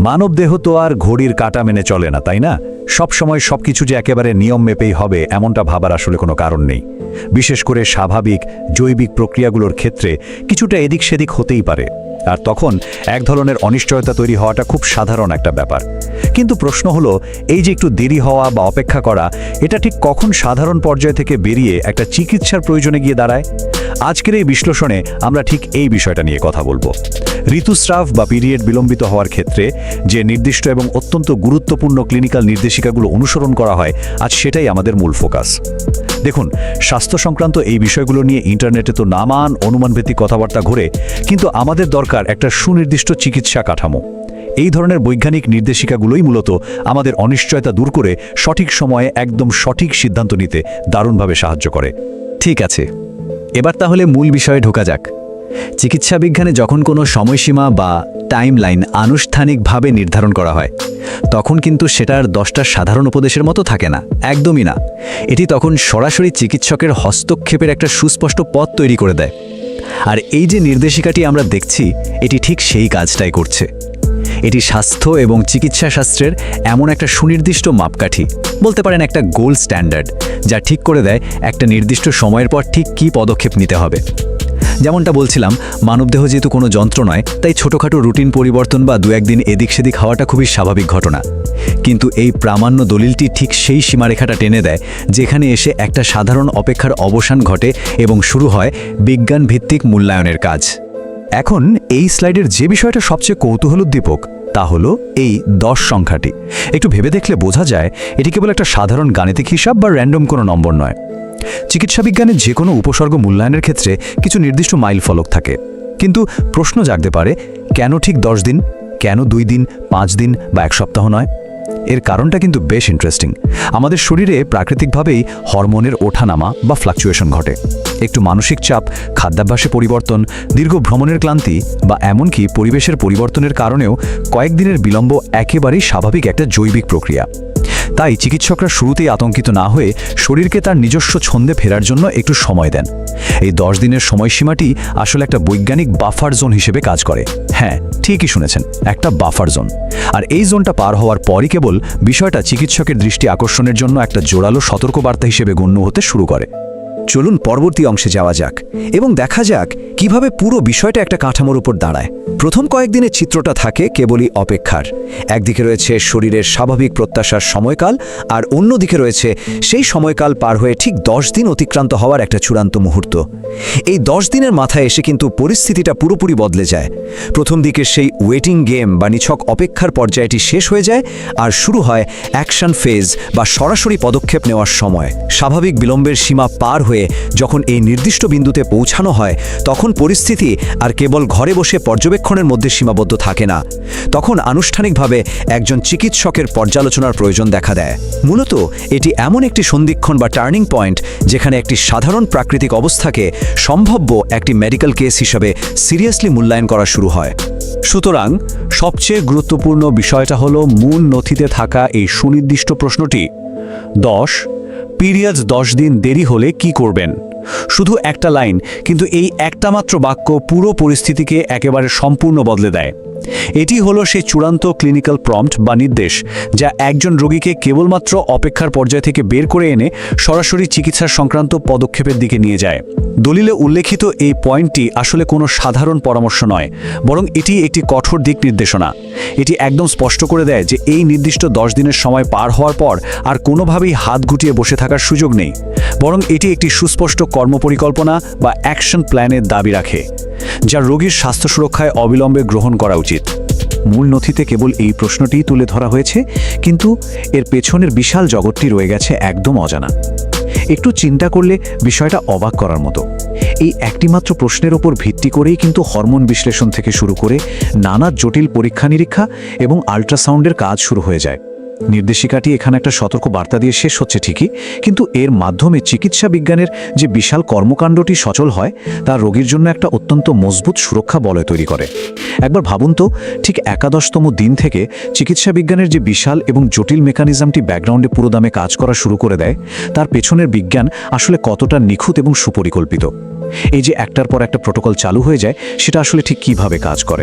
মানবদেহ তো আর ঘড়ির কাঁটা মেনে চলে না, তাই না? সবসময় সবকিছু যে একেবারে নিয়ম মেপেই হবে এমনটা ভাবার আসলে কোনো কারণ নেই। বিশেষ করে স্বাভাবিক জৈবিক প্রক্রিয়াগুলোর ক্ষেত্রে কিছুটা এদিক সেদিক হতেই পারে, আর তখন এক ধরনের অনিশ্চয়তা তৈরি হওয়াটা খুব সাধারণ একটা ব্যাপার। কিন্তু প্রশ্ন হলো, এই যে একটু দেরি হওয়া বা অপেক্ষা করা, এটা ঠিক কখন সাধারণ পর্যায় থেকে বেরিয়ে একটা চিকিৎসার প্রয়োজনে গিয়ে দাঁড়ায়? আজকের এই বিশ্লেষণে আমরা ঠিক এই বিষয়টা নিয়ে কথা বলবো। ঋতুস্রাব বা পিরিয়ড বিলম্বিত হওয়ার ক্ষেত্রে যে নির্দিষ্ট এবং অত্যন্ত গুরুত্বপূর্ণ ক্লিনিক্যাল নির্দেশিকাগুলো অনুসরণ করা হয়, আজ সেটাই আমাদের মূল ফোকাস। দেখুন, স্বাস্থ্য সংক্রান্ত এই বিষয়গুলো নিয়ে ইন্টারনেটে তো নানান অনুমানভিত্তিক কথাবার্তা ঘুরে, কিন্তু আমাদের দরকার একটা সুনির্দিষ্ট চিকিৎসা কাঠামো। এই ধরনের বৈজ্ঞানিক নির্দেশিকাগুলোই মূলত আমাদের অনিশ্চয়তা দূর করে সঠিক সময়ে একদম সঠিক সিদ্ধান্ত নিতে দারুণভাবে সাহায্য করে। ঠিক আছে, এবার তাহলে মূল বিষয়ে ঢোকা যাক। চিকিৎসা বিজ্ঞানে যখন কোনো সময়সীমা বা টাইমলাইন আনুষ্ঠানিকভাবে নির্ধারণ করা হয়, তখন কিন্তু সেটার 10টা সাধারণ উপদেশের মতো থাকে না, একদমই না। এটি তখন সরাসরি চিকিৎসকের হস্তক্ষেপের একটা সুস্পষ্ট পথ তৈরি করে দেয়। আর এই যে নির্দেশিকাটি আমরা দেখছি, এটি ঠিক সেই কাজটাই করছে। এটি স্বাস্থ্য এবং চিকিৎসা শাস্ত্রের এমন একটা সুনির্দিষ্ট মাপকাঠি, বলতে পারেন একটা গোল্ড স্ট্যান্ডার্ড, যা ঠিক করে দেয় একটা নির্দিষ্ট সময়ের পর ঠিক কী পদক্ষেপ নিতে হবে। যেমনটা বলছিলাম, মানবদেহ যেহেতু কোনো যন্ত্র নয়, তাই ছোটোখাটো রুটিন পরিবর্তন বা 2-1 দিন এদিক সেদিক হওয়াটা খুবই স্বাভাবিক ঘটনা। কিন্তু এই প্রামাণ্য দলিলটি ঠিক সেই সীমারেখাটা টেনে দেয় যেখানে এসে একটা সাধারণ অপেক্ষার অবসান ঘটে এবং শুরু হয় বিজ্ঞানভিত্তিক মূল্যায়নের কাজ। এখন এই স্লাইডের যে বিষয়টা সবচেয়ে কৌতূহলোদ্দীপক, তা হলো এই 10 সংখ্যাটি। একটু ভেবে দেখলে বোঝা যায় এটি কেবল একটা সাধারণ গাণিতিক হিসাব বা র্যান্ডম কোনো নম্বর নয়। চিকিৎসা বিজ্ঞানের যে কোনো উপসর্গ মূল্যায়নের ক্ষেত্রে কিছু নির্দিষ্ট মাইল ফলক থাকে, কিন্তু প্রশ্ন জাগতে পারে, কেন ঠিক 10 দিন, কেন 2 দিন, 5 দিন বা 1 সপ্তাহ নয়? এর কারণটা কিন্তু বেশ ইন্টারেস্টিং। আমাদের শরীরে প্রাকৃতিকভাবেই হরমোনের ওঠানামা বা ফ্লাকচুয়েশন ঘটে। একটু মানসিক চাপ, খাদ্যাভ্যাসে পরিবর্তন, দীর্ঘ ভ্রমণের ক্লান্তি বা এমনকি পরিবেশের পরিবর্তনের কারণেও কয়েকদিনের বিলম্ব একেবারেই স্বাভাবিক একটা জৈবিক প্রক্রিয়া। তাই চিকিৎসকরা শুরুতেই আতঙ্কিত না হয়ে শরীরকে তার নিজস্ব ছন্দে ফেরার জন্য একটু সময় দেন। এই 10 দিনের সময়সীমাটি আসলে একটা বৈজ্ঞানিক বাফার জোন হিসেবে কাজ করে। হ্যাঁ, ঠিকই শুনেছেন, একটা বাফার জোন। আর এই জোনটা পার হওয়ার পরই কেবল বিষয়টা চিকিৎসকের দৃষ্টি আকর্ষণের জন্য একটা জোরালো সতর্কবার্তা হিসেবে গণ্য হতে শুরু করে। চলুন পরবর্তী অংশে যাওয়া যাক এবং দেখা যাক কিভাবে পুরো বিষয়টা একটা কাঠামোর উপর দাঁড়ায়। প্রথম কয়েকদিনের চিত্রটা থাকে কেবলই অপেক্ষার। একদিকে রয়েছে শরীরের স্বাভাবিক প্রত্যাশার সময়কাল, আর অন্যদিকে রয়েছে সেই সময়কাল পার হয়ে ঠিক 10 দিন অতিক্রান্ত হওয়ার একটা চূড়ান্ত মুহূর্ত। এই 10 দিনের মাথায় এসে কিন্তু পরিস্থিতিটা পুরোপুরি বদলে যায়। প্রথম দিকে সেই ওয়েটিং গেম বা নিছক অপেক্ষার পর্যায়টি শেষ হয়ে যায়, আর শুরু হয় অ্যাকশন ফেজ বা সরাসরি পদক্ষেপ নেওয়ার সময়। স্বাভাবিক বিলম্বের সীমা পার হয়ে যখন এই নির্দিষ্ট বিন্দুতে পৌঁছানো হয়, তখন পরিস্থিতি আর কেবল ঘরে বসে পর্যবেক্ষণের মধ্যে সীমাবদ্ধ থাকে না। তখন আনুষ্ঠানিকভাবে একজন চিকিৎসকের পর্যালোচনার প্রয়োজন দেখা দেয়। মূলত এটি এমন একটি সন্ধিক্ষণ বা টার্নিং পয়েন্ট যেখানে একটি সাধারণ প্রাকৃতিক অবস্থাকে সম্ভাব্য একটি মেডিকেল কেস হিসাবে সিরিয়াসলি মূল্যায়ন করা শুরু হয়। সুতরাং সবচেয়ে গুরুত্বপূর্ণ বিষয়টা হলো মূল নথিতে থাকা এই সুনির্দিষ্ট প্রশ্নটি, 10 পিরিয়ডস 10 দিন দেরি হলে কি করবেন? শুধু একটা লাইন, কিন্তু এই একটা মাত্র বাক্য পুরো পরিস্থিতিকে একেবারে সম্পূর্ণ বদলে দেয়। এটি হলো সেই চূড়ান্ত ক্লিনিক্যাল প্রম্পট বা নির্দেশ, যা একজন রোগীকে কেবলমাত্র অপেক্ষার পর্যায় থেকে বের করে এনে সরাসরি চিকিৎসা সংক্রান্ত পদক্ষেপের দিকে নিয়ে যায়। দলিলে উল্লেখিত এই পয়েন্টটি আসলে কোনো সাধারণ পরামর্শ নয়, বরং এটি একটি কঠোর দিক নির্দেশনা। এটি একদম স্পষ্ট করে দেয় যে এই নির্দিষ্ট 10 দিনের সময় পার হওয়ার পর আর কোনোভাবেই হাত গুটিয়ে বসে থাকার সুযোগ নেই, বরং এটি একটি সুস্পষ্ট কর্মপরিকল্পনা বা অ্যাকশন প্ল্যানের দাবি রাখে, যা রোগীর স্বাস্থ্য সুরক্ষায় অবিলম্বে গ্রহণ করা উচিত। মূল নথিতে কেবল এই প্রশ্নটিই তুলে ধরা হয়েছে, কিন্তু এর পেছনের বিশাল জগৎটি রয়ে গেছে একদম অজানা। একটু চিন্তা করলে বিষয়টা অবাক করার মতো। এই একটিমাত্র প্রশ্নের ওপর ভিত্তি করেই কিন্তু হরমোন বিশ্লেষণ থেকে শুরু করে নানা জটিল পরীক্ষা নিরীক্ষা এবং আল্ট্রাসাউন্ডের কাজ শুরু হয়ে যায়। নির্দেশিকাটি এখানে একটা সতর্ক বার্তা দিয়ে শেষ হচ্ছে ঠিকই, কিন্তু এর মাধ্যমে চিকিৎসা বিজ্ঞানের যে বিশাল কর্মকাণ্ডটি সচল হয়, তা রোগীর জন্য একটা অত্যন্ত মজবুত সুরক্ষা বলয় তৈরি করে। একবার ভাবুন তো, ঠিক 11তম দিন থেকে চিকিৎসা বিজ্ঞানের যে বিশাল এবং জটিল মেকানিজমটি ব্যাকগ্রাউন্ডে পুরোদমে কাজ করা শুরু করে দেয়, তার পেছনের বিজ্ঞান আসলে কতটা নিখুঁত এবং সুপরিকল্পিত। এই যে একটার পর একটা প্রোটোকল চালু হয়ে যায়, সেটা আসলে ঠিক কিভাবে কাজ করে।